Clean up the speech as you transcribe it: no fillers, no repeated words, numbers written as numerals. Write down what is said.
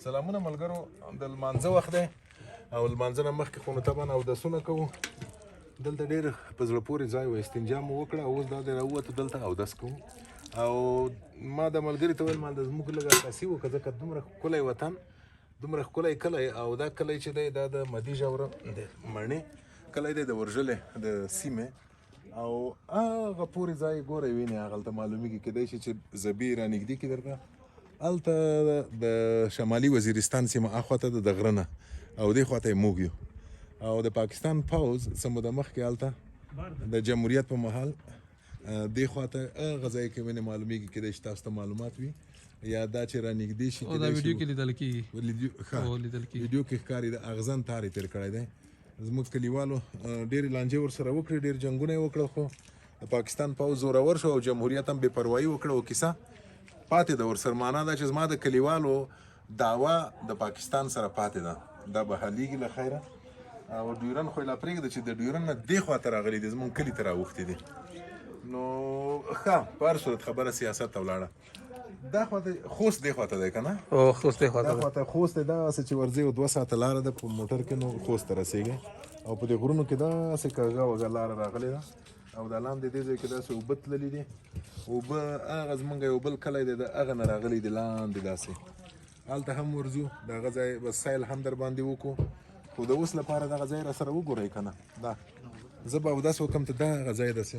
سلامونه ملګرو، د لمانځه وخت دی او لمانځه نه مخکې خو نو طبعا اودسونه کوو. دلته ډېر په زړه پورې ځای و، استنجا مو وکړه، اوس دا دی راووتو دلته اودس کوو. او ما د ملګري ته ویل ما د زموږ لږ عکاسي وکړه ځکه دومره ښکلی وطن، دومره ښکلی کلی، او دا کلی چې دی دا د مدي ژوره د مڼې کلی دی، د ورژلې د سیمې. او هغه پورې ځای ګورئ وینې هغلته معلومیږي، کیدای شي چې زبې رانږدې کړي درته. هلته د شمالي وزیرستان سیمه اخواته د غره نه او دې خواته یې موږ یو. او د پاکستان پوځ څه موده مخکې هلته د جمهوریت په مهال دې خواته هغه ځای کې وینې معلومیږي، کیدای شي تاسو ته معلومات وي یا دا چې رانږدې شي. دا ویډیو کې لیدل کېږي، ویډیو کې ښکاري د اغزن تار یې تېر کړی دی. زموږ کلیوالو ډېرې لانجې ورسره وکړې، ډېر جنګونه یې وکړل، خو د پاکستان پوځ زورور شو او جمهوریت هم بې پروایي وکړه. او کیسه پاتې ده ورسره. معنا دا چې زما د کلیوالو دعوا د پاکستان سره پاتې ده، دا به حلیږي له خیره. او ډیورن خو یې لا پرېږده چې د ډیورن نه دې خواته راغلي دي، زموږ کلي ته راوښتي دي. نو ښه په هر صورت خبره سیاست ته ولاړه. دا خواته خوست دې خواته دی که نه؟ خوست دې خواته دا خواته خوست دی. داسې چې ورځئ 2 ساعته لاره ده په موټر کې، نو خوست ته رسېږئ. او په دې غرونو کې داسې کږه وږه لاره راغلې ده، او دا لاندې دې ځای کې داسې اوبه تللي دي. اوبه هغه زمونږ یو بل کلی دی، د هغه نه راغلی دی لاندې داسې. هلته هم ورځو، د هغه ځای بس سیل هم در باندې وکړو. خو د اوس لپاره دغه ځای را سره وګورئ که نه. دا زه به اودس وکړم ته دا هغه ځای داسې